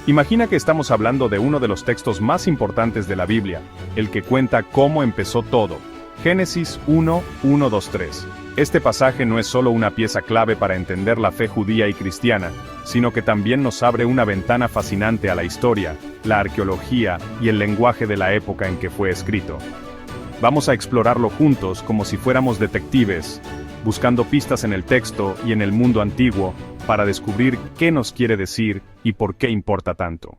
Imagina que estamos hablando de uno de los textos más importantes de la Biblia, el que cuenta cómo empezó todo. Génesis 1, 1, 2, 3. Este pasaje no es solo una pieza clave para entender la fe judía y cristiana, sino que también nos abre una ventana fascinante a la historia, la arqueología y el lenguaje de la época en que fue escrito. Vamos a explorarlo juntos como si fuéramos detectives, buscando pistas en el texto y en el mundo antiguo, para descubrir qué nos quiere decir y por qué importa tanto.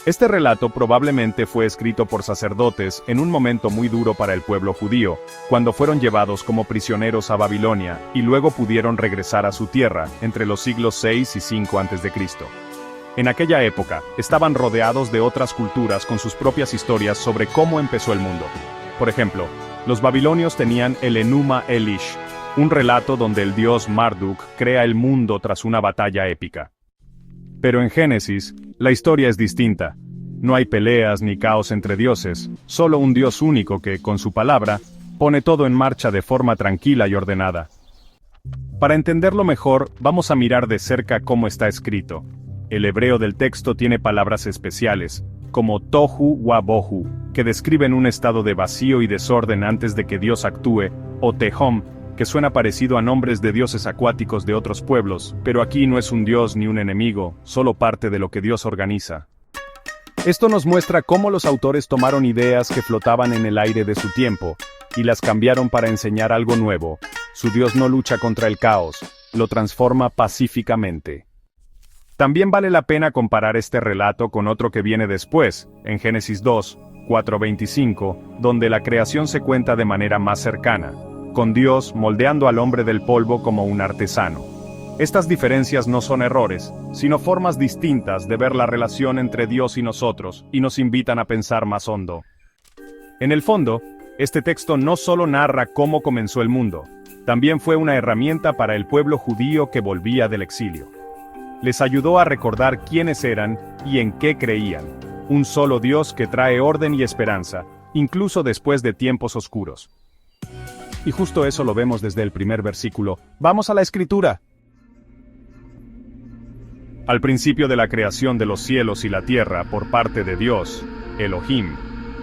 Este relato probablemente fue escrito por sacerdotes en un momento muy duro para el pueblo judío, cuando fueron llevados como prisioneros a Babilonia y luego pudieron regresar a su tierra entre los siglos 6 y 5 a.C. En aquella época, estaban rodeados de otras culturas con sus propias historias sobre cómo empezó el mundo. Por ejemplo, los babilonios tenían el Enuma Elish, un relato donde el dios Marduk crea el mundo tras una batalla épica. Pero en Génesis, la historia es distinta. No hay peleas ni caos entre dioses, solo un Dios único que, con su palabra, pone todo en marcha de forma tranquila y ordenada. Para entenderlo mejor, vamos a mirar de cerca cómo está escrito. El hebreo del texto tiene palabras especiales, como tohu wa bohu, que describen un estado de vacío y desorden antes de que Dios actúe, o tehom, que suena parecido a nombres de dioses acuáticos de otros pueblos, pero aquí no es un dios ni un enemigo, solo parte de lo que Dios organiza. Esto nos muestra cómo los autores tomaron ideas que flotaban en el aire de su tiempo, y las cambiaron para enseñar algo nuevo. Su Dios no lucha contra el caos, lo transforma pacíficamente. También vale la pena comparar este relato con otro que viene después, en Génesis 2, 4-25, donde la creación se cuenta de manera más cercana, con Dios moldeando al hombre del polvo como un artesano. Estas diferencias no son errores, sino formas distintas de ver la relación entre Dios y nosotros, y nos invitan a pensar más hondo. En el fondo, este texto no solo narra cómo comenzó el mundo, también fue una herramienta para el pueblo judío que volvía del exilio. Les ayudó a recordar quiénes eran y en qué creían. Un solo Dios que trae orden y esperanza, incluso después de tiempos oscuros. Y justo eso lo vemos desde el primer versículo. ¡Vamos a la escritura! Al principio de la creación de los cielos y la tierra por parte de Dios, Elohim,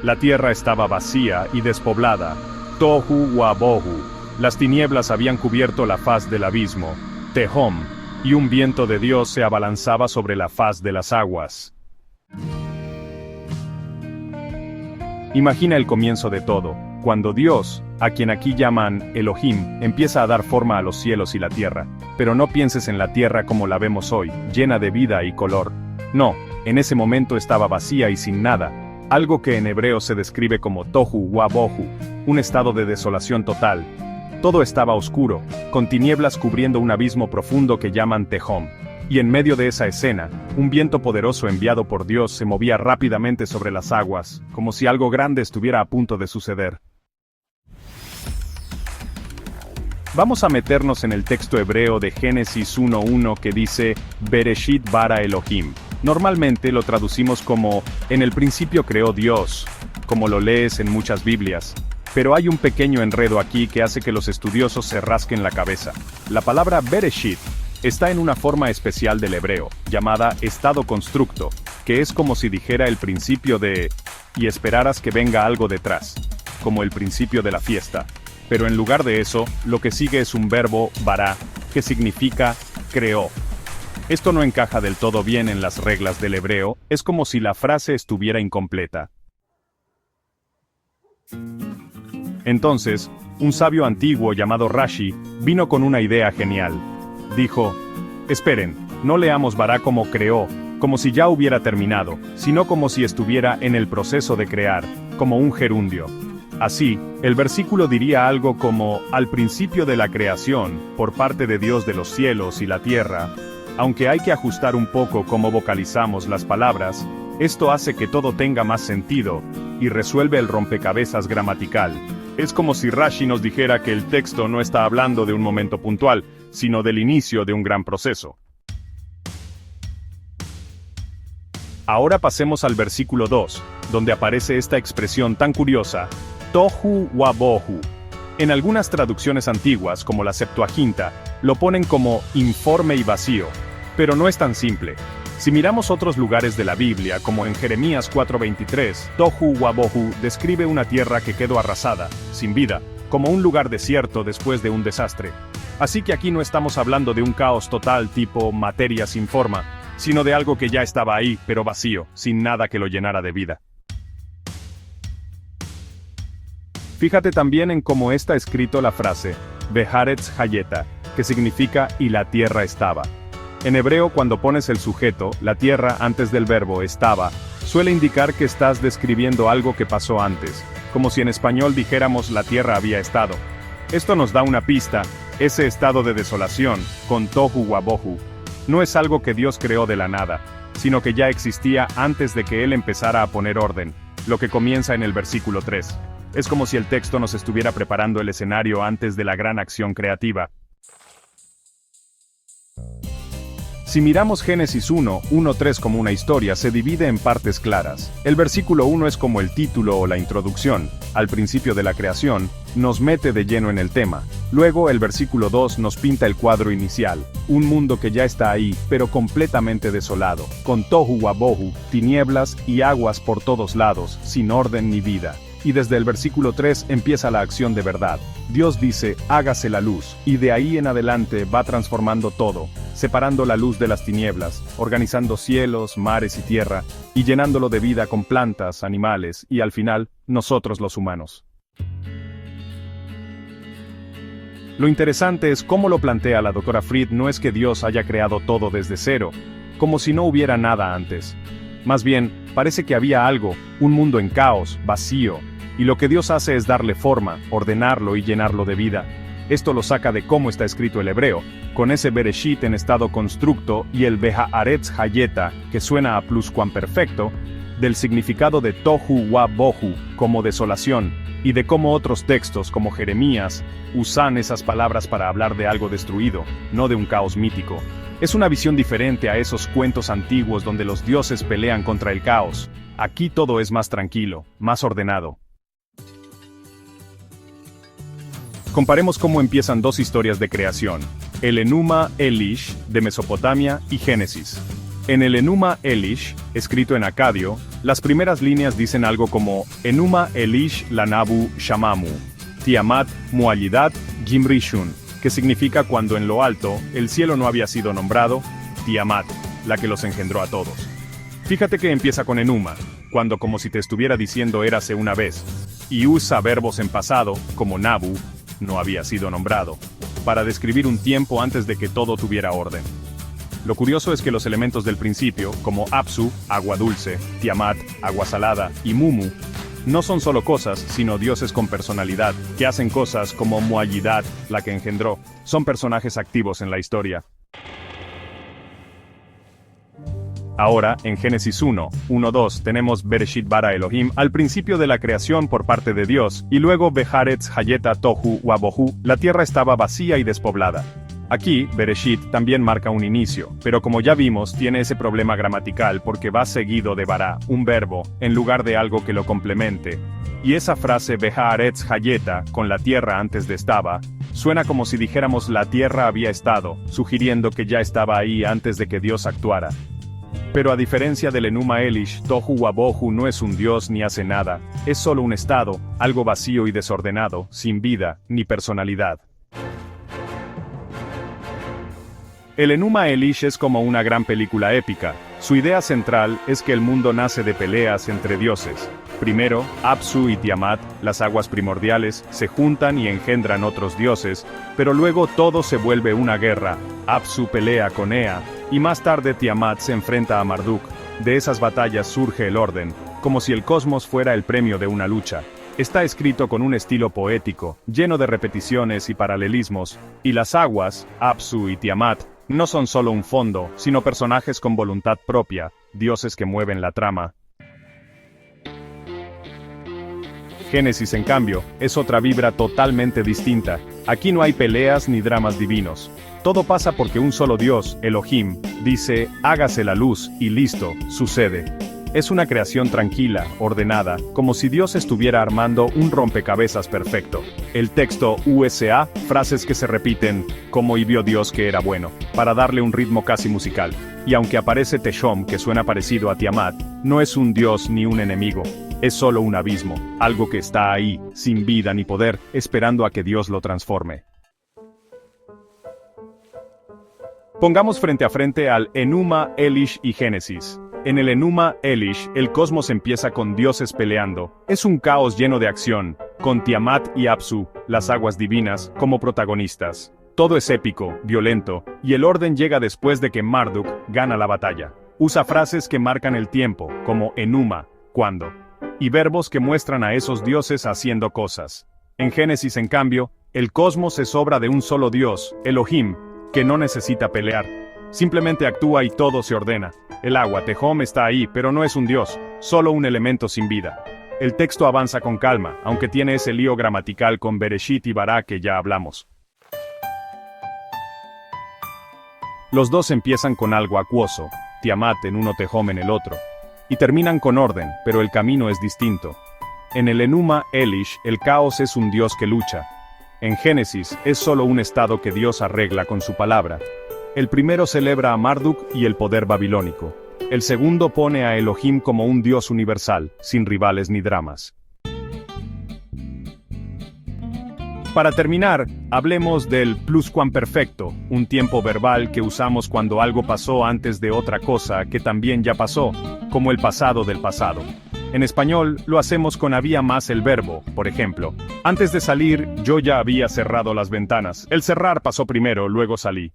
la tierra estaba vacía y despoblada, tohu wa bohu, las tinieblas habían cubierto la faz del abismo, tehom, y un viento de Dios se abalanzaba sobre la faz de las aguas. Imagina el comienzo de todo, cuando Dios, a quien aquí llaman Elohim, empieza a dar forma a los cielos y la tierra. Pero no pienses en la tierra como la vemos hoy, llena de vida y color. No, en ese momento estaba vacía y sin nada, algo que en hebreo se describe como tohu wa bohu, un estado de desolación total. Todo estaba oscuro, con tinieblas cubriendo un abismo profundo que llaman tehom. Y en medio de esa escena, un viento poderoso enviado por Dios se movía rápidamente sobre las aguas, como si algo grande estuviera a punto de suceder. Vamos a meternos en el texto hebreo de Génesis 1:1 que dice, Bereshit bara Elohim. Normalmente lo traducimos como, en el principio creó Dios, como lo lees en muchas Biblias. Pero hay un pequeño enredo aquí que hace que los estudiosos se rasquen la cabeza. La palabra Bereshit está en una forma especial del hebreo, llamada estado constructo, que es como si dijera el principio de, y esperaras que venga algo detrás, como el principio de la fiesta. Pero en lugar de eso, lo que sigue es un verbo, bara, que significa creó. Esto no encaja del todo bien en las reglas del hebreo, es como si la frase estuviera incompleta. Entonces, un sabio antiguo llamado Rashi vino con una idea genial. Dijo, esperen, no leamos bara como creó, como si ya hubiera terminado, sino como si estuviera en el proceso de crear, como un gerundio. Así, el versículo diría algo como, al principio de la creación, por parte de Dios de los cielos y la tierra, aunque hay que ajustar un poco cómo vocalizamos las palabras, esto hace que todo tenga más sentido, y resuelve el rompecabezas gramatical. Es como si Rashi nos dijera que el texto no está hablando de un momento puntual, sino del inicio de un gran proceso. Ahora pasemos al versículo 2, donde aparece esta expresión tan curiosa, tohu wa bohu. En algunas traducciones antiguas, como la Septuaginta, lo ponen como informe y vacío, pero no es tan simple. Si miramos otros lugares de la Biblia, como en Jeremías 4:23, Tohu Wabohu describe una tierra que quedó arrasada, sin vida, como un lugar desierto después de un desastre. Así que aquí no estamos hablando de un caos total tipo materia sin forma, sino de algo que ya estaba ahí, pero vacío, sin nada que lo llenara de vida. Fíjate también en cómo está escrito la frase, Beharetz Hayeta, que significa y la tierra estaba. En hebreo, cuando pones el sujeto, la tierra antes del verbo estaba, suele indicar que estás describiendo algo que pasó antes, como si en español dijéramos la tierra había estado. Esto nos da una pista, ese estado de desolación, con tohu wabohu, no es algo que Dios creó de la nada, sino que ya existía antes de que Él empezara a poner orden, lo que comienza en el versículo 3. Es como si el texto nos estuviera preparando el escenario antes de la gran acción creativa. Si miramos Génesis 1:1-3 como una historia, se divide en partes claras. El versículo 1 es como el título o la introducción, al principio de la creación, nos mete de lleno en el tema. Luego el versículo 2 nos pinta el cuadro inicial, un mundo que ya está ahí, pero completamente desolado, con tohu wabohu, tinieblas y aguas por todos lados, sin orden ni vida. Y desde el versículo 3 empieza la acción de verdad. Dios dice, hágase la luz, y de ahí en adelante va transformando todo, separando la luz de las tinieblas, organizando cielos, mares y tierra, y llenándolo de vida con plantas, animales, y al final, nosotros los humanos. Lo interesante es cómo lo plantea la doctora Fried. No es que Dios haya creado todo desde cero, como si no hubiera nada antes. Más bien, parece que había algo, un mundo en caos, vacío, y lo que Dios hace es darle forma, ordenarlo y llenarlo de vida. Esto lo saca de cómo está escrito el hebreo, con ese Bereshit en estado constructo y el Beharetz Hayeta, que suena a pluscuamperfecto, del significado de Tohu Wabohu, como desolación, y de cómo otros textos, como Jeremías, usan esas palabras para hablar de algo destruido, no de un caos mítico. Es una visión diferente a esos cuentos antiguos donde los dioses pelean contra el caos. Aquí todo es más tranquilo, más ordenado. Comparemos cómo empiezan dos historias de creación, el Enuma Elish de Mesopotamia y Génesis. En el Enuma Elish, escrito en acadio, las primeras líneas dicen algo como Enuma Elish Lanabu Shamamu, Tiamat Muallidat Gimrishun, que significa cuando en lo alto, el cielo no había sido nombrado, Tiamat, la que los engendró a todos. Fíjate que empieza con Enuma, cuando como si te estuviera diciendo érase una vez, y usa verbos en pasado, como Nabu, no había sido nombrado, para describir un tiempo antes de que todo tuviera orden. Lo curioso es que los elementos del principio, como Apsu, agua dulce, Tiamat, agua salada, y Mumu, no son solo cosas, sino dioses con personalidad, que hacen cosas como Muallidat, la que engendró, son personajes activos en la historia. Ahora, en Génesis 1:1-2 tenemos Bereshit bara Elohim al principio de la creación por parte de Dios, y luego Beharetz Hayeta Tohu Wabohu, la tierra estaba vacía y despoblada. Aquí, Bereshit también marca un inicio, pero como ya vimos, tiene ese problema gramatical porque va seguido de bara, un verbo, en lugar de algo que lo complemente. Y esa frase Beharetz Hayeta, con la tierra antes de estaba, suena como si dijéramos la tierra había estado, sugiriendo que ya estaba ahí antes de que Dios actuara. Pero a diferencia del Enuma Elish, Tohu Wabohu no es un dios ni hace nada, es solo un estado, algo vacío y desordenado, sin vida, ni personalidad. El Enuma Elish es como una gran película épica. Su idea central es que el mundo nace de peleas entre dioses. Primero, Apsu y Tiamat, las aguas primordiales, se juntan y engendran otros dioses, pero luego todo se vuelve una guerra. Apsu pelea con Ea, y más tarde Tiamat se enfrenta a Marduk. De esas batallas surge el orden, como si el cosmos fuera el premio de una lucha. Está escrito con un estilo poético, lleno de repeticiones y paralelismos, y las aguas, Apsu y Tiamat, no son solo un fondo, sino personajes con voluntad propia, dioses que mueven la trama. Génesis, en cambio, es otra vibra totalmente distinta. Aquí no hay peleas ni dramas divinos. Todo pasa porque un solo Dios, Elohim, dice, hágase la luz, y listo, sucede. Es una creación tranquila, ordenada, como si Dios estuviera armando un rompecabezas perfecto. El texto USA, frases que se repiten, como y vio Dios que era bueno, para darle un ritmo casi musical. Y aunque aparece Teshom, que suena parecido a Tiamat, no es un dios ni un enemigo. Es solo un abismo, algo que está ahí, sin vida ni poder, esperando a que Dios lo transforme. Pongamos frente a frente al Enuma Elish y Génesis. En el Enuma Elish, el cosmos empieza con dioses peleando. Es un caos lleno de acción, con Tiamat y Apsu, las aguas divinas, como protagonistas. Todo es épico, violento, y el orden llega después de que Marduk gana la batalla. Usa frases que marcan el tiempo, como Enuma, cuando, y verbos que muestran a esos dioses haciendo cosas. En Génesis, en cambio, el cosmos es obra de un solo dios, Elohim, que no necesita pelear. Simplemente actúa y todo se ordena. El agua, Tehom, está ahí, pero no es un dios, solo un elemento sin vida. El texto avanza con calma, aunque tiene ese lío gramatical con Bereshit y Bará que ya hablamos. Los dos empiezan con algo acuoso, Tiamat en uno, Tehom en el otro, y terminan con orden, pero el camino es distinto. En el Enuma Elish, el caos es un dios que lucha. En Génesis, es solo un estado que Dios arregla con su palabra. El primero celebra a Marduk y el poder babilónico. El segundo pone a Elohim como un dios universal, sin rivales ni dramas. Para terminar, hablemos del pluscuamperfecto, un tiempo verbal que usamos cuando algo pasó antes de otra cosa que también ya pasó, como el pasado del pasado. En español, lo hacemos con había más el verbo, por ejemplo. Antes de salir, yo ya había cerrado las ventanas. El cerrar pasó primero, luego salí.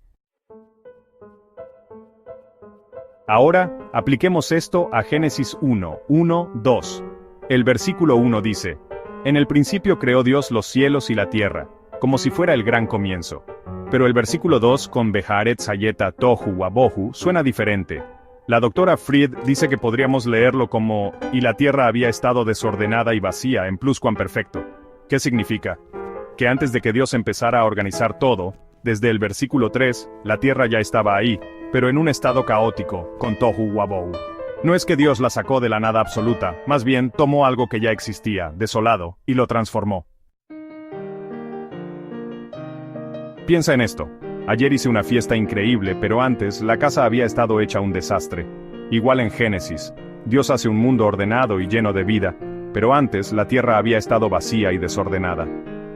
Ahora, apliquemos esto a Génesis 1:2. El versículo 1 dice: En el principio creó Dios los cielos y la tierra, como si fuera el gran comienzo. Pero el versículo 2 con Beharet Sayeta Tohu Wabohu suena diferente. La doctora Fried dice que podríamos leerlo como, y la tierra había estado desordenada y vacía en pluscuamperfecto. ¿Qué significa? Que antes de que Dios empezara a organizar todo, desde el versículo 3, la tierra ya estaba ahí, pero en un estado caótico, con Tohu Wabohu. No es que Dios la sacó de la nada absoluta, más bien tomó algo que ya existía, desolado, y lo transformó. Piensa en esto. Ayer hice una fiesta increíble, pero antes la casa había estado hecha un desastre. Igual en Génesis. Dios hace un mundo ordenado y lleno de vida, pero antes la tierra había estado vacía y desordenada.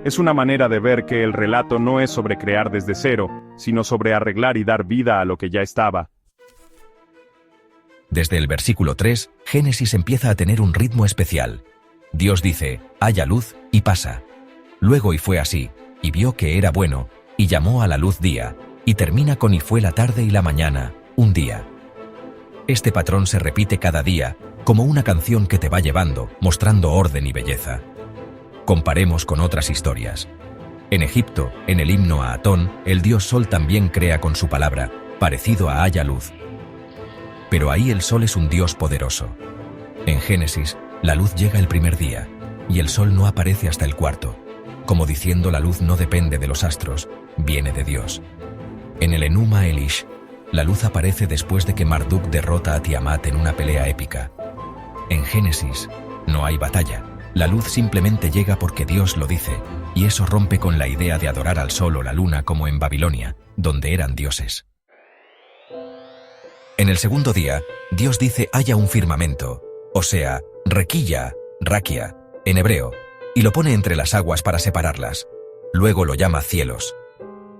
Es una manera de ver que el relato no es sobre crear desde cero, sino sobre arreglar y dar vida a lo que ya estaba. Desde el versículo 3, Génesis empieza a tener un ritmo especial. Dios dice, haya luz, y pasa. Luego y fue así, y vio que era bueno, y llamó a la luz día, y termina con y fue la tarde y la mañana, un día. Este patrón se repite cada día, como una canción que te va llevando, mostrando orden y belleza. Comparemos con otras historias. En Egipto, en el himno a Atón, el dios Sol también crea con su palabra, parecido a haya luz. Pero ahí el Sol es un dios poderoso. En Génesis, la luz llega el primer día, y el Sol no aparece hasta el cuarto, como diciendo la luz no depende de los astros, viene de Dios. En el Enuma Elish, la luz aparece después de que Marduk derrota a Tiamat en una pelea épica. En Génesis, no hay batalla. La luz simplemente llega porque Dios lo dice, y eso rompe con la idea de adorar al sol o la luna como en Babilonia, donde eran dioses. En el segundo día, Dios dice haya un firmamento, o sea, requilla, raquia, en hebreo, y lo pone entre las aguas para separarlas. Luego lo llama cielos.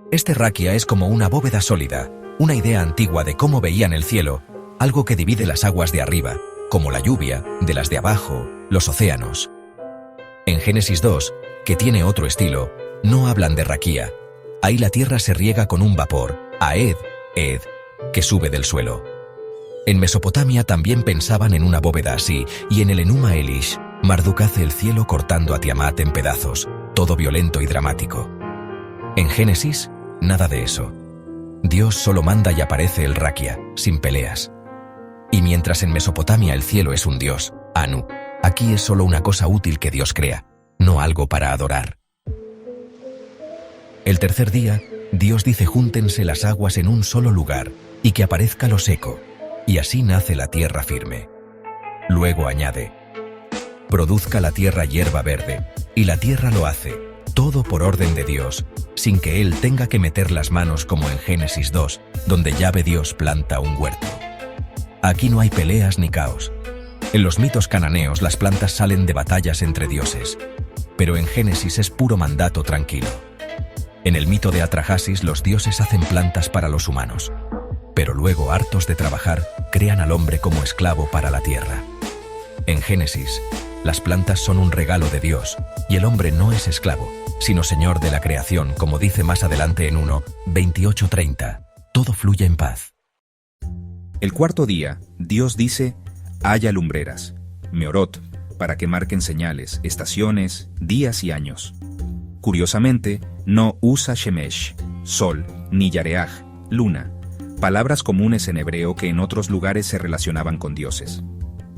Este raquia es como una bóveda sólida, una idea antigua de cómo veían el cielo, algo que divide las aguas de arriba, como la lluvia, de las de abajo, los océanos. En Génesis 2, que tiene otro estilo, no hablan de raquía. Ahí la tierra se riega con un vapor, aed, que sube del suelo. En Mesopotamia también pensaban en una bóveda así, y en el Enuma Elish, Marduk hace el cielo cortando a Tiamat en pedazos, todo violento y dramático. En Génesis, nada de eso. Dios solo manda y aparece el raquia, sin peleas. Y mientras en Mesopotamia el cielo es un dios, Anu, aquí es solo una cosa útil que Dios crea, no algo para adorar. El tercer día, Dios dice júntense las aguas en un solo lugar, y que aparezca lo seco, y así nace la tierra firme. Luego añade: produzca la tierra hierba verde, y la tierra lo hace, todo por orden de Dios, sin que él tenga que meter las manos como en Génesis 2, donde Yahvé Dios planta un huerto. Aquí no hay peleas ni caos. En los mitos cananeos las plantas salen de batallas entre dioses, pero en Génesis es puro mandato tranquilo. En el mito de Atrahasis los dioses hacen plantas para los humanos, pero luego, hartos de trabajar, crean al hombre como esclavo para la tierra. En Génesis, las plantas son un regalo de Dios, y el hombre no es esclavo, sino señor de la creación, como dice más adelante en 1:28-30. Todo fluye en paz. El cuarto día, Dios dice: haya lumbreras, Meorot, para que marquen señales, estaciones, días y años. Curiosamente, no usa Shemesh, sol, ni Yareaj, luna, palabras comunes en hebreo que en otros lugares se relacionaban con dioses.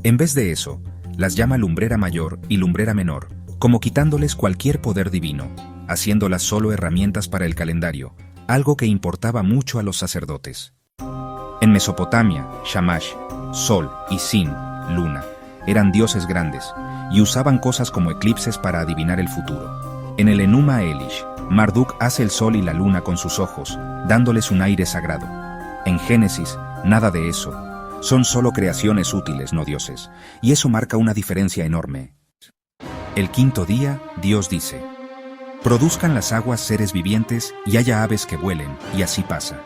En vez de eso, las llama lumbrera mayor y lumbrera menor, como quitándoles cualquier poder divino, haciéndolas solo herramientas para el calendario, algo que importaba mucho a los sacerdotes. En Mesopotamia, Shamash, sol, y Sin, luna, eran dioses grandes, y usaban cosas como eclipses para adivinar el futuro. En el Enuma Elish, Marduk hace el sol y la luna con sus ojos, dándoles un aire sagrado. En Génesis, nada de eso. Son solo creaciones útiles, no dioses, y eso marca una diferencia enorme. El quinto día, Dios dice: produzcan las aguas seres vivientes y haya aves que vuelen, y así pasa.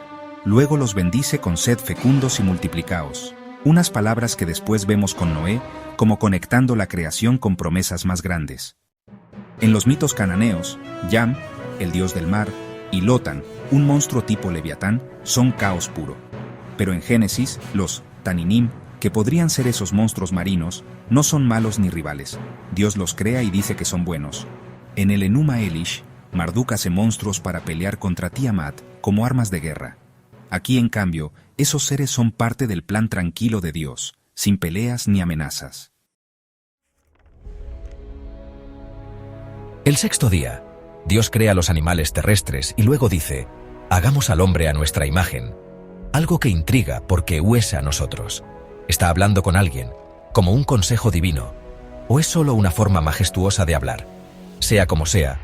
Luego los bendice con sed fecundos y multiplicaos. Unas palabras que después vemos con Noé, como conectando la creación con promesas más grandes. En los mitos cananeos, Yam, el dios del mar, y Lotan, un monstruo tipo Leviatán, son caos puro. Pero en Génesis, los Taninim, que podrían ser esos monstruos marinos, no son malos ni rivales. Dios los crea y dice que son buenos. En el Enuma Elish, Marduk hace monstruos para pelear contra Tiamat como armas de guerra. Aquí, en cambio, esos seres son parte del plan tranquilo de Dios, sin peleas ni amenazas. El sexto día, Dios crea los animales terrestres y luego dice: hagamos al hombre a nuestra imagen. Algo que intriga porque es a nosotros. ¿Está hablando con alguien, como un consejo divino, o es solo una forma majestuosa de hablar? Sea como sea,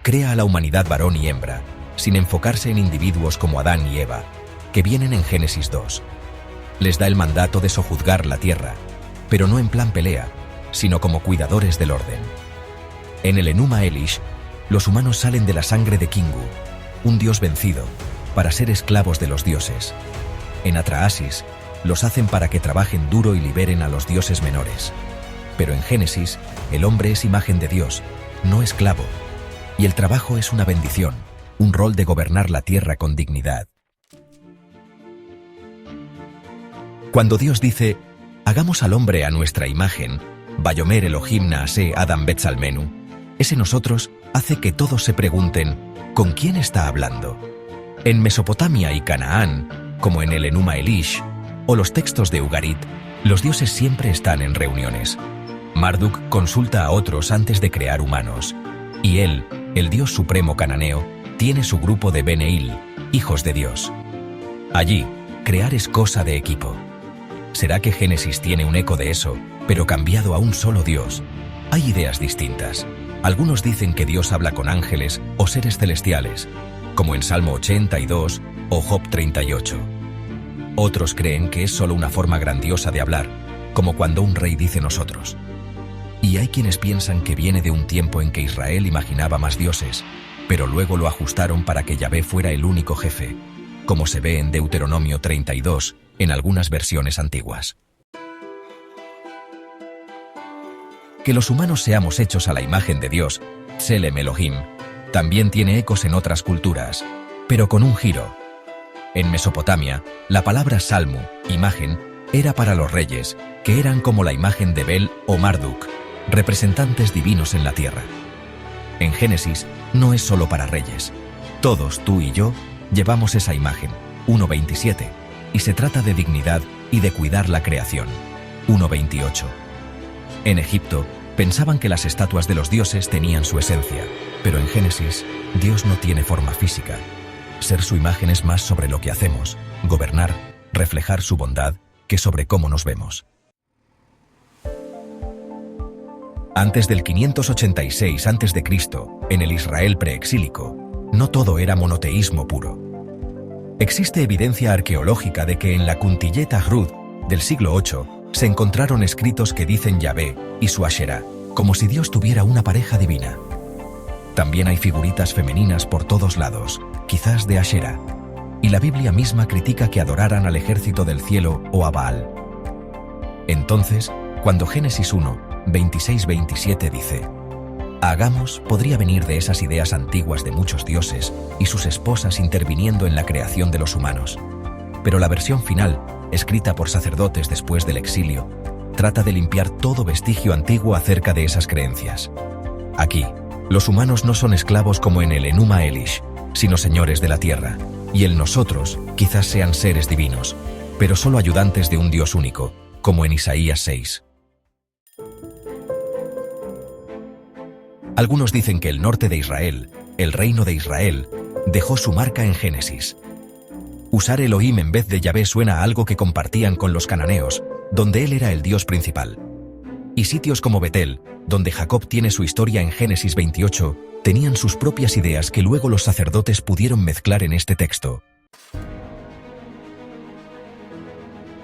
crea a la humanidad varón y hembra, sin enfocarse en individuos como Adán y Eva, que vienen en Génesis 2. Les da el mandato de sojuzgar la tierra, pero no en plan pelea, sino como cuidadores del orden. En el Enuma Elish, los humanos salen de la sangre de Kingu, un dios vencido, para ser esclavos de los dioses. En Atrahasis, los hacen para que trabajen duro y liberen a los dioses menores. Pero en Génesis, el hombre es imagen de Dios, no esclavo, y el trabajo es una bendición, un rol de gobernar la tierra con dignidad. Cuando Dios dice: hagamos al hombre a nuestra imagen, Vayomer Elohim Naaseh Adam Betzalmenu, ese nosotros hace que todos se pregunten: ¿con quién está hablando? En Mesopotamia y Canaán, como en el Enuma Elish, o los textos de Ugarit, los dioses siempre están en reuniones. Marduk consulta a otros antes de crear humanos, y él, el dios supremo cananeo, tiene su grupo de Beneil, hijos de Dios. Allí, crear es cosa de equipo. ¿Será que Génesis tiene un eco de eso, pero cambiado a un solo Dios? Hay ideas distintas. Algunos dicen que Dios habla con ángeles o seres celestiales, como en Salmo 82 o Job 38. Otros creen que es solo una forma grandiosa de hablar, como cuando un rey dice nosotros. Y hay quienes piensan que viene de un tiempo en que Israel imaginaba más dioses, pero luego lo ajustaron para que Yahvé fuera el único jefe, como se ve en Deuteronomio 32, en algunas versiones antiguas. Que los humanos seamos hechos a la imagen de Dios, Tselem Elohim, también tiene ecos en otras culturas, pero con un giro. En Mesopotamia, la palabra salmu, imagen, era para los reyes, que eran como la imagen de Bel o Marduk, representantes divinos en la tierra. En Génesis, no es solo para reyes. Todos, tú y yo, llevamos esa imagen, 1:27, y se trata de dignidad y de cuidar la creación, 1:28. En Egipto, pensaban que las estatuas de los dioses tenían su esencia, pero en Génesis, Dios no tiene forma física. Ser su imagen es más sobre lo que hacemos, gobernar, reflejar su bondad, que sobre cómo nos vemos. Antes del 586 a.C., en el Israel preexílico, no todo era monoteísmo puro. Existe evidencia arqueológica de que en la Kuntiyet Ahrud del siglo VIII se encontraron escritos que dicen Yahvé y su Asherá, como si Dios tuviera una pareja divina. También hay figuritas femeninas por todos lados, quizás de Asherá, y la Biblia misma critica que adoraran al ejército del cielo o a Baal. Entonces, cuando Génesis 1, 26-27 dice: Hagamos podría venir de esas ideas antiguas de muchos dioses y sus esposas interviniendo en la creación de los humanos. Pero la versión final, escrita por sacerdotes después del exilio, trata de limpiar todo vestigio antiguo acerca de esas creencias. Aquí, los humanos no son esclavos como en el Enuma Elish, sino señores de la tierra, y el nosotros quizás sean seres divinos, pero solo ayudantes de un Dios único, como en Isaías 6. Algunos dicen que el norte de Israel, el reino de Israel, dejó su marca en Génesis. Usar Elohim en vez de Yahvé suena a algo que compartían con los cananeos, donde él era el Dios principal. Y sitios como Betel, donde Jacob tiene su historia en Génesis 28, tenían sus propias ideas que luego los sacerdotes pudieron mezclar en este texto.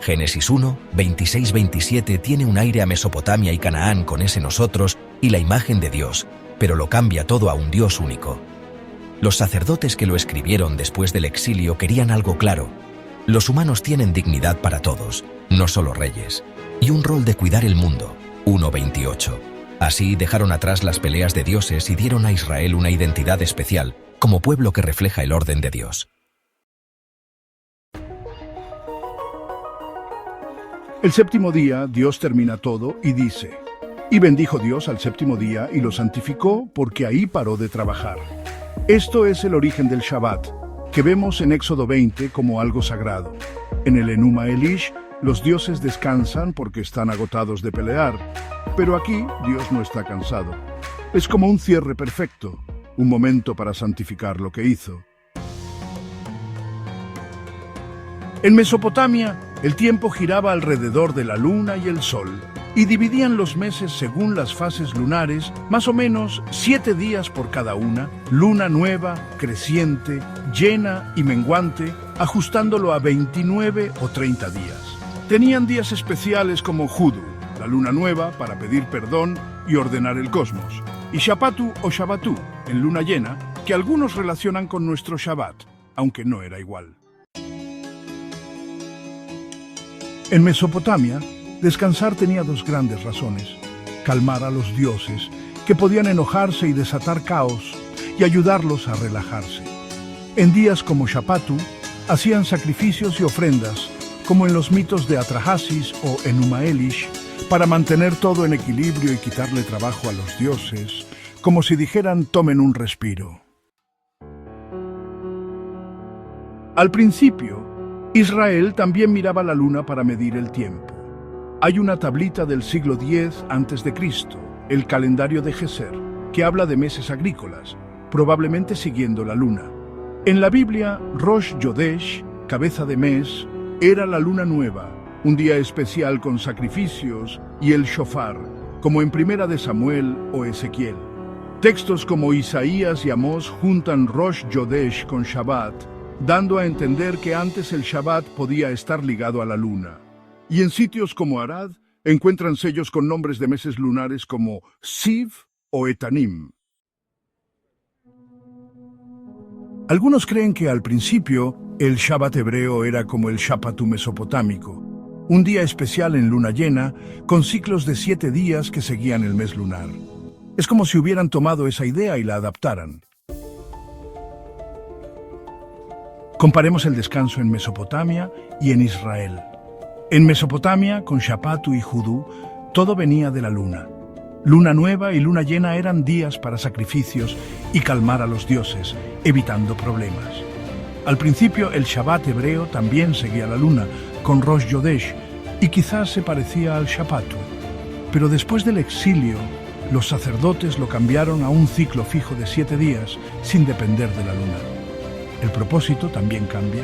Génesis 1, 26-27 tiene un aire a Mesopotamia y Canaán con ese nosotros y la imagen de Dios, pero lo cambia todo a un Dios único. Los sacerdotes que lo escribieron después del exilio querían algo claro. Los humanos tienen dignidad para todos, no solo reyes, y un rol de cuidar el mundo. 1:28. Así dejaron atrás las peleas de dioses y dieron a Israel una identidad especial, como pueblo que refleja el orden de Dios. El séptimo día, Dios termina todo y dice: Y bendijo Dios al séptimo día y lo santificó porque ahí paró de trabajar. Esto es el origen del Shabbat, que vemos en Éxodo 20 como algo sagrado. En el Enuma Elish, los dioses descansan porque están agotados de pelear, pero aquí Dios no está cansado. Es como un cierre perfecto, un momento para santificar lo que hizo. En Mesopotamia, el tiempo giraba alrededor de la luna y el sol, y dividían los meses según las fases lunares, más o menos 7 días por cada una, luna nueva, creciente, llena y menguante, ajustándolo a 29 o 30 días. Tenían días especiales como Judu, la luna nueva, para pedir perdón y ordenar el cosmos, y Shapatu o Shabbatú, en luna llena, que algunos relacionan con nuestro Shabbat, aunque no era igual. En Mesopotamia, descansar tenía 2 grandes razones: calmar a los dioses, que podían enojarse y desatar caos, y ayudarlos a relajarse. En días como Shapatu, hacían sacrificios y ofrendas, como en los mitos de Atrahasis o Enuma Elish, para mantener todo en equilibrio y quitarle trabajo a los dioses, como si dijeran: tomen un respiro. Al principio, Israel también miraba la luna para medir el tiempo. Hay una tablita del siglo X a.C., el calendario de Geser, que habla de meses agrícolas, probablemente siguiendo la luna. En la Biblia, Rosh Yodesh, cabeza de mes, era la luna nueva, un día especial con sacrificios y el shofar, como en Primera de Samuel o Ezequiel. Textos como Isaías y Amós juntan Rosh Yodesh con Shabbat, dando a entender que antes el Shabbat podía estar ligado a la luna. Y en sitios como Arad encuentran sellos con nombres de meses lunares como Siv o Etanim. Algunos creen que al principio el Shabbat hebreo era como el Shapatu mesopotámico, un día especial en luna llena con ciclos de 7 días que seguían el mes lunar. Es como si hubieran tomado esa idea y la adaptaran. Comparemos el descanso en Mesopotamia y en Israel. En Mesopotamia, con Shapatu y Judú, todo venía de la luna. Luna nueva y luna llena eran días para sacrificios y calmar a los dioses, evitando problemas. Al principio, el Shabbat hebreo también seguía la luna, con Rosh Yodesh, y quizás se parecía al Shapatu. Pero después del exilio, los sacerdotes lo cambiaron a un ciclo fijo de 7 días, sin depender de la luna. El propósito también cambia.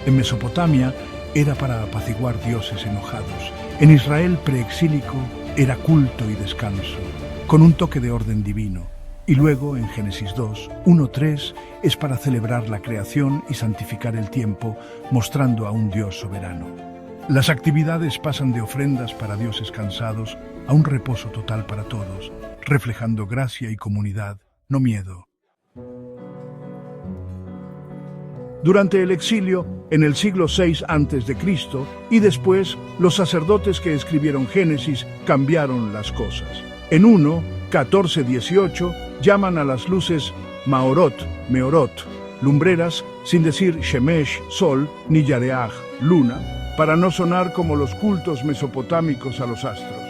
En Mesopotamia era para apaciguar dioses enojados. En Israel preexílico era culto y descanso. con un toque de orden divino. Y luego, en Génesis 2, 1-3, es para celebrar la creación y santificar el tiempo, mostrando a un Dios soberano. Las actividades pasan de ofrendas para dioses cansados a un reposo total para todos, reflejando gracia y comunidad, no miedo. Durante el exilio, en el siglo VI a.C., y después, los sacerdotes que escribieron Génesis cambiaron las cosas. En 1:14-18 llaman a las luces Maorot, Meorot, lumbreras, sin decir Shemesh, sol, ni Yareach, luna, para no sonar como los cultos mesopotámicos a los astros.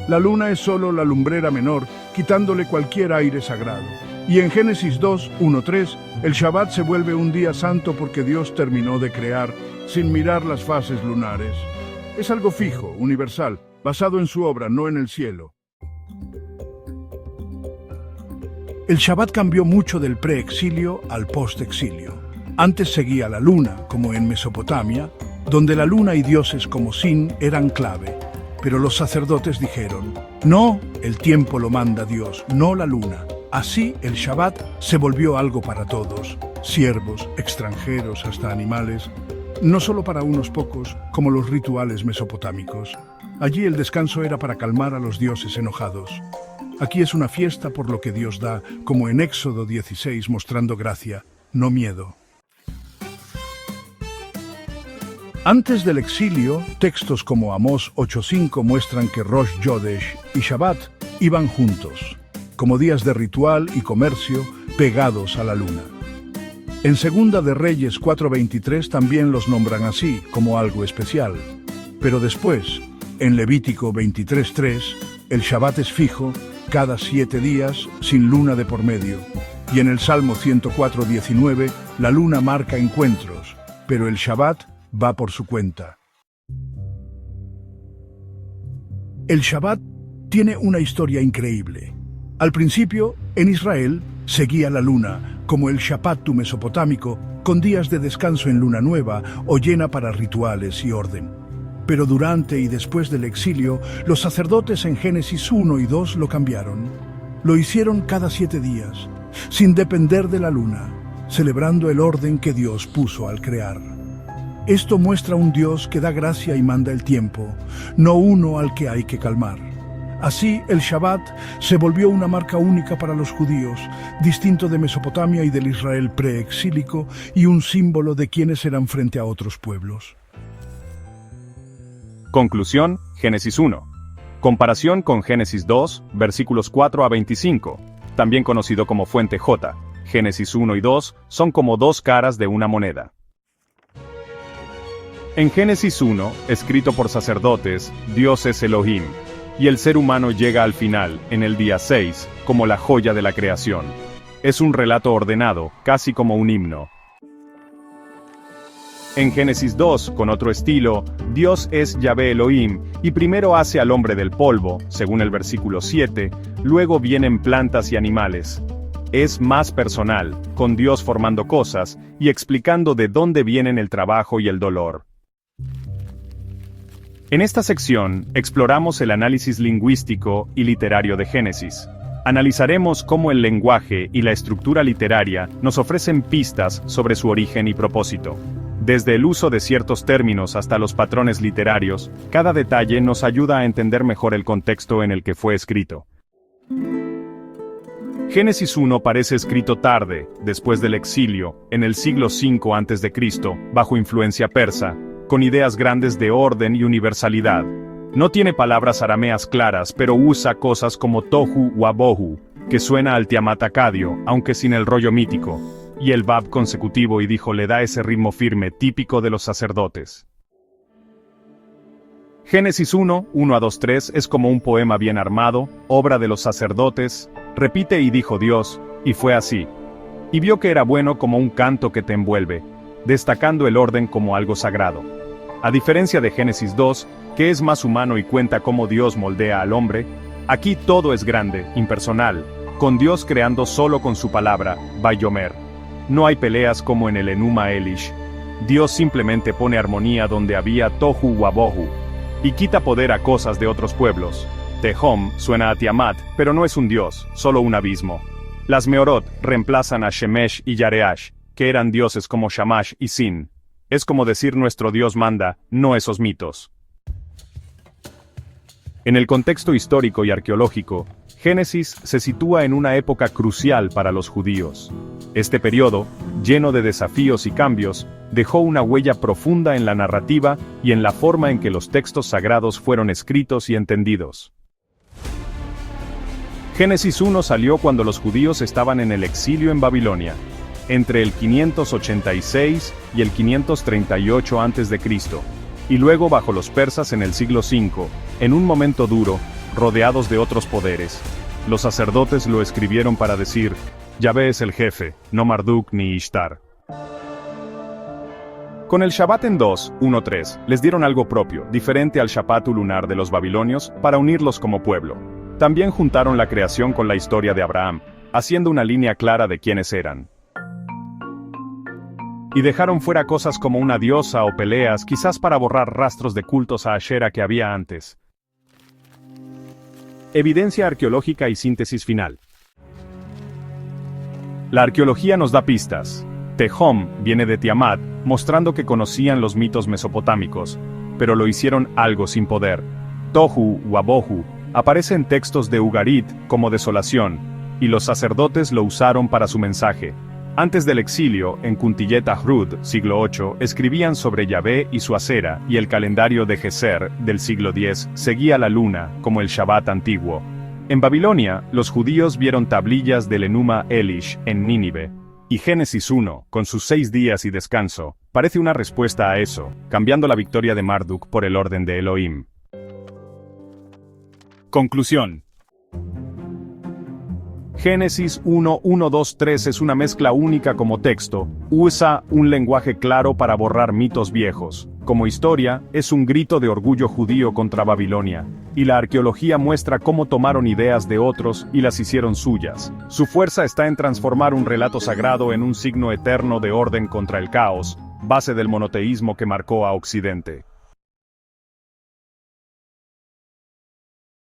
La luna es solo la lumbrera menor, quitándole cualquier aire sagrado. Y en Génesis 2:1-3, el Shabbat se vuelve un día santo porque Dios terminó de crear sin mirar las fases lunares. Es algo fijo, universal, basado en su obra, no en el cielo. El Shabbat cambió mucho del preexilio al postexilio. Antes seguía la luna, como en Mesopotamia, donde la luna y dioses como Sin eran clave. Pero los sacerdotes dijeron, no, el tiempo lo manda Dios, no la luna. Así, el Shabbat se volvió algo para todos, siervos, extranjeros, hasta animales, no solo para unos pocos, como los rituales mesopotámicos. Allí el descanso era para calmar a los dioses enojados. Aquí es una fiesta por lo que Dios da, como en Éxodo 16, mostrando gracia, no miedo. Antes del exilio, textos como Amós 8:5 muestran que Rosh Hodesh y Shabbat iban juntos, como días de ritual y comercio pegados a la luna. En Segunda de Reyes 4:23 también los nombran así, como algo especial. Pero después, en Levítico 23:3, el Shabbat es fijo, cada 7 días, sin luna de por medio. Y en el Salmo 104:19, la luna marca encuentros, pero el Shabbat va por su cuenta. El Shabbat tiene una historia increíble. Al principio, en Israel, seguía la luna, como el Shapatu mesopotámico, con días de descanso en luna nueva o llena para rituales y orden. Pero durante y después del exilio, los sacerdotes en Génesis 1 y 2 lo cambiaron. Lo hicieron cada 7 días, sin depender de la luna, celebrando el orden que Dios puso al crear. Esto muestra un Dios que da gracia y manda el tiempo, no uno al que hay que calmar. Así, el Shabbat se volvió una marca única para los judíos, distinto de Mesopotamia y del Israel preexílico, y un símbolo de quienes eran frente a otros pueblos. Conclusión, Génesis 1. Comparación con Génesis 2, versículos 4-25, también conocido como fuente J. Génesis 1 y 2 son como dos caras de una moneda. En Génesis 1, escrito por sacerdotes, Dios es Elohim, y el ser humano llega al final, en el día 6, como la joya de la creación. Es un relato ordenado, casi como un himno. En Génesis 2, con otro estilo, Dios es Yahvé Elohim, y primero hace al hombre del polvo, según el versículo 7, luego vienen plantas y animales. Es más personal, con Dios formando cosas, y explicando de dónde vienen el trabajo y el dolor. En esta sección, exploramos el análisis lingüístico y literario de Génesis. Analizaremos cómo el lenguaje y la estructura literaria nos ofrecen pistas sobre su origen y propósito. Desde el uso de ciertos términos hasta los patrones literarios, cada detalle nos ayuda a entender mejor el contexto en el que fue escrito. Génesis 1 parece escrito tarde, después del exilio, en el siglo V a.C., bajo influencia persa, con ideas grandes de orden y universalidad. No tiene palabras arameas claras, pero usa cosas como tohu o abohu, que suena al Tiamat acadio, aunque sin el rollo mítico, y el bab consecutivo y dijo le da ese ritmo firme típico de los sacerdotes. Génesis 1, 1-2-3 es como un poema bien armado, obra de los sacerdotes, repite y dijo Dios, y fue así. Y vio que era bueno como un canto que te envuelve, destacando el orden como algo sagrado. A diferencia de Génesis 2, que es más humano y cuenta cómo Dios moldea al hombre, aquí todo es grande, impersonal, con Dios creando solo con su palabra, Vayomer. No hay peleas como en el Enuma Elish. Dios simplemente pone armonía donde había tohu wabohu, y quita poder a cosas de otros pueblos. Tehom suena a Tiamat, pero no es un dios, solo un abismo. Las Meorot reemplazan a Shemesh y Yareash, que eran dioses como Shamash y Sin. Es como decir nuestro Dios manda, no esos mitos. En el contexto histórico y arqueológico, Génesis se sitúa en una época crucial para los judíos. Este periodo, lleno de desafíos y cambios, dejó una huella profunda en la narrativa y en la forma en que los textos sagrados fueron escritos y entendidos. Génesis 1 salió cuando los judíos estaban en el exilio en Babilonia, entre el 586 y el 538 a.C., y luego bajo los persas en el siglo V, en un momento duro, rodeados de otros poderes. Los sacerdotes lo escribieron para decir, Yahvé es el jefe, no Marduk ni Ishtar. Con el Shabbat en 2:1-3, les dieron algo propio, diferente al Shabbat lunar de los babilonios, para unirlos como pueblo. También juntaron la creación con la historia de Abraham, haciendo una línea clara de quiénes eran. Y dejaron fuera cosas como una diosa o peleas, quizás para borrar rastros de cultos a Ashera que había antes. Evidencia arqueológica y síntesis final. La arqueología nos da pistas. Tehom viene de Tiamat, mostrando que conocían los mitos mesopotámicos, pero lo hicieron algo sin poder. Tohu o Abohu aparece en textos de Ugarit como desolación, y los sacerdotes lo usaron para su mensaje. Antes del exilio, en Kuntillet Ahrud, siglo VIII, escribían sobre Yahvé y su acera, y el calendario de Geser, del siglo X, seguía la luna, como el Shabbat antiguo. En Babilonia, los judíos vieron tablillas del Enuma Elish en Nínive. Y Génesis 1, con sus 6 días y descanso, parece una respuesta a eso, cambiando la victoria de Marduk por el orden de Elohim. Conclusión. Génesis 1:1-2-3 es una mezcla única como texto, usa un lenguaje claro para borrar mitos viejos. Como historia, es un grito de orgullo judío contra Babilonia, y la arqueología muestra cómo tomaron ideas de otros y las hicieron suyas. Su fuerza está en transformar un relato sagrado en un signo eterno de orden contra el caos, base del monoteísmo que marcó a Occidente.